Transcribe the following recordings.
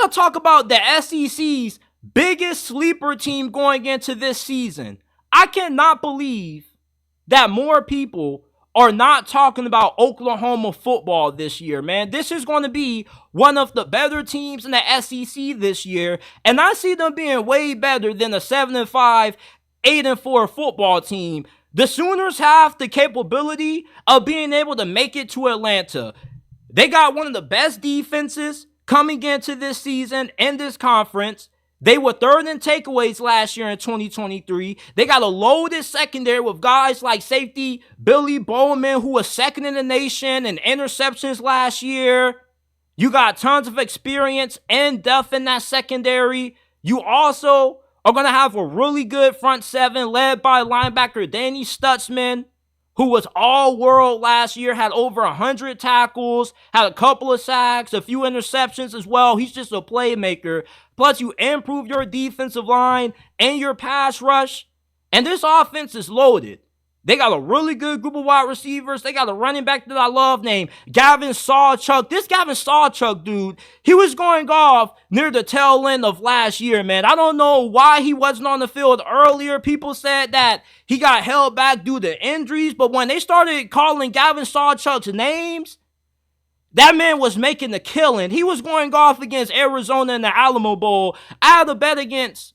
want to talk about the SEC's biggest sleeper team going into this season. I cannot believe that more people are not talking about Oklahoma football this year, man. This is going to be one of the better teams in the SEC this year, and I see them being way better than a 7-5, 8-4 football team. The Sooners have the capability of being able to make it to Atlanta. They got one of the best defenses coming into this season in this conference. They were third in takeaways last year in 2023. They got a loaded secondary with guys like safety Billy Bowman, who was second in the nation in interceptions last year. You got tons of experience and depth in that secondary. You also are going to have a really good front seven led by linebacker Danny Stutzman, who was all-world last year, had over 100 tackles, had a couple of sacks, a few interceptions as well. He's just a playmaker. Plus, you improve your defensive line and your pass rush, and this offense is loaded. They got a really good group of wide receivers. They got a running back that I love named Gavin Sawchuk. This Gavin Sawchuk dude, he was going off near the tail end of last year, man. I don't know why he wasn't on the field earlier. People said that he got held back due to injuries, but when they started calling Gavin Sawchuk's names, that man was making a killing. He was going off against Arizona in the Alamo Bowl. I had a bet against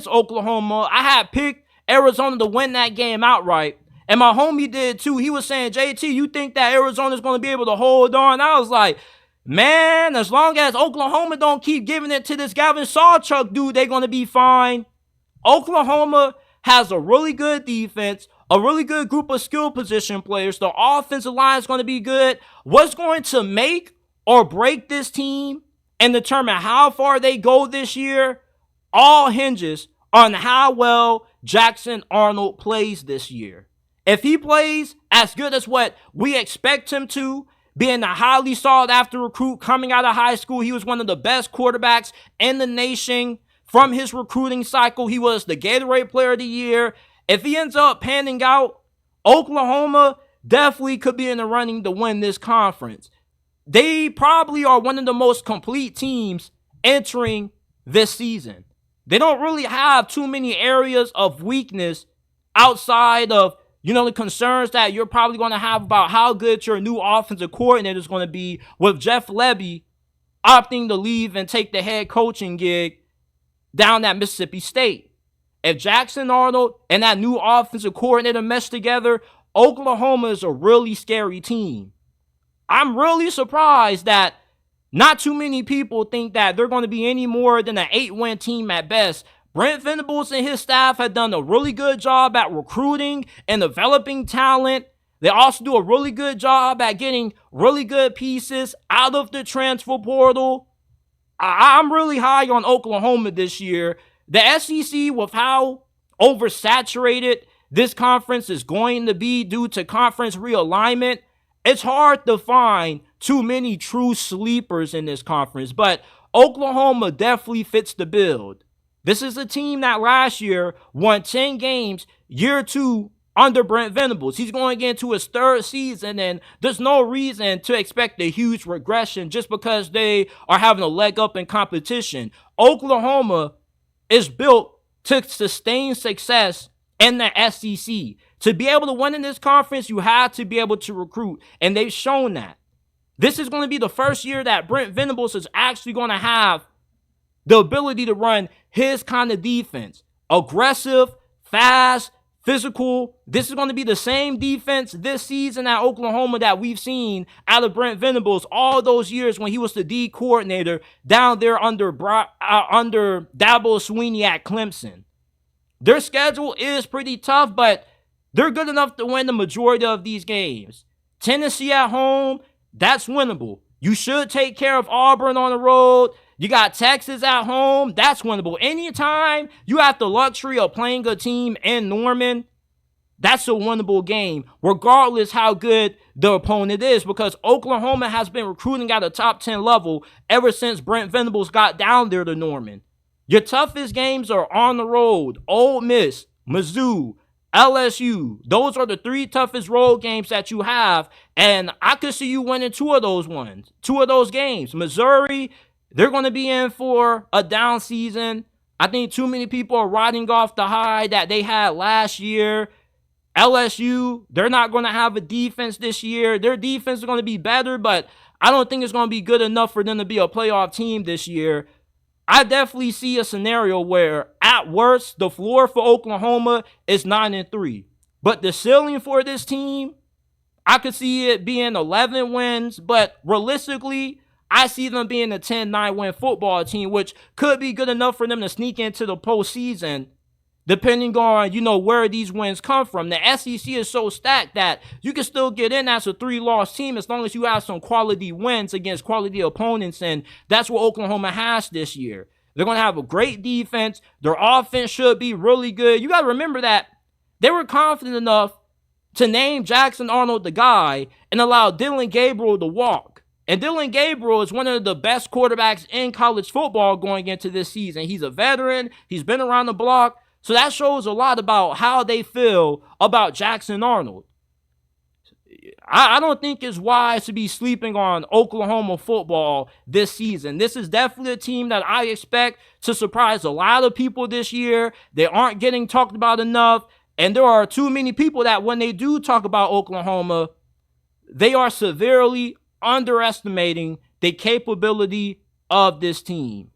Oklahoma. I had picked Arizona to win that game outright. And my homie did too. He was saying, JT, you think that Arizona's going to be able to hold on? I was like, man, as long as Oklahoma don't keep giving it to this Gavin Sawchuk dude, they're going to be fine. Oklahoma has a really good defense, a really good group of skill position players. The offensive line is going to be good. What's going to make or break this team and determine how far they go this year all hinges on how well Jackson Arnold plays this year. If he plays as good as what we expect him to, being a highly sought after recruit coming out of high school, he was one of the best quarterbacks in the nation. From his recruiting cycle, he was the Gatorade Player of the Year. If he ends up panning out, Oklahoma definitely could be in the running to win this conference. They probably are one of the most complete teams entering this season. They don't really have too many areas of weakness outside of, the concerns that you're probably going to have about how good your new offensive coordinator is going to be with Jeff Lebby opting to leave and take the head coaching gig down at Mississippi State. If Jackson Arnold and that new offensive coordinator mesh together, Oklahoma is a really scary team. I'm really surprised that not too many people think that they're going to be any more than an 8-win team at best. Brent Venables and his staff have done a really good job at recruiting and developing talent. They also do a really good job at getting really good pieces out of the transfer portal. I'm really high on Oklahoma this year. The SEC, with how oversaturated this conference is going to be due to conference realignment, it's hard to find too many true sleepers in this conference, but Oklahoma definitely fits the build. This is a team that last year won 10 games, year 2 under Brent Venables. He's going into his third season, and there's no reason to expect a huge regression just because they are having a leg up in competition. Oklahoma is built to sustain success in the SEC. To be able to win in this conference, you have to be able to recruit, and they've shown that. This is going to be the first year that Brent Venables is actually going to have the ability to run his kind of defense. Aggressive, fast, physical. This is going to be the same defense this season at Oklahoma that we've seen out of Brent Venables all those years when he was the D coordinator down there under Dabo Swinney at Clemson. Their schedule is pretty tough, but they're good enough to win the majority of these games. Tennessee at home, that's winnable. You should take care of Auburn on the road. You got Texas at home. That's winnable. Anytime you have the luxury of playing a team in Norman, that's a winnable game, regardless how good the opponent is, because Oklahoma has been recruiting at a top 10 level ever since Brent Venables got down there to Norman. Your toughest games are on the road. Ole Miss, Mizzou, LSU. Those are the 3 toughest road games that you have, and I could see you winning 2 of those games. Missouri, They're going to be in for a down season. I think too many people are riding off the high that they had last year. LSU, they're not going to have a defense this year. Their defense is going to be better, but I don't think it's going to be good enough for them to be a playoff team this year. I definitely see a scenario where, at worst, the floor for Oklahoma is 9-3. But the ceiling for this team, I could see it being 11 wins, but realistically, I see them being a 10-9 win football team, which could be good enough for them to sneak into the postseason, depending on, where these wins come from. The SEC is so stacked that you can still get in as a 3-loss team as long as you have some quality wins against quality opponents, and that's what Oklahoma has this year. They're going to have a great defense. Their offense should be really good. You got to remember that they were confident enough to name Jackson Arnold the guy and allow Dylan Gabriel to walk. And Dylan Gabriel is one of the best quarterbacks in college football going into this season. He's a veteran. He's been around the block. So that shows a lot about how they feel about Jackson Arnold. I don't think it's wise to be sleeping on Oklahoma football this season. This is definitely a team that I expect to surprise a lot of people this year. They aren't getting talked about enough. And there are too many people that when they do talk about Oklahoma, they are severely underestimating the capability of this team.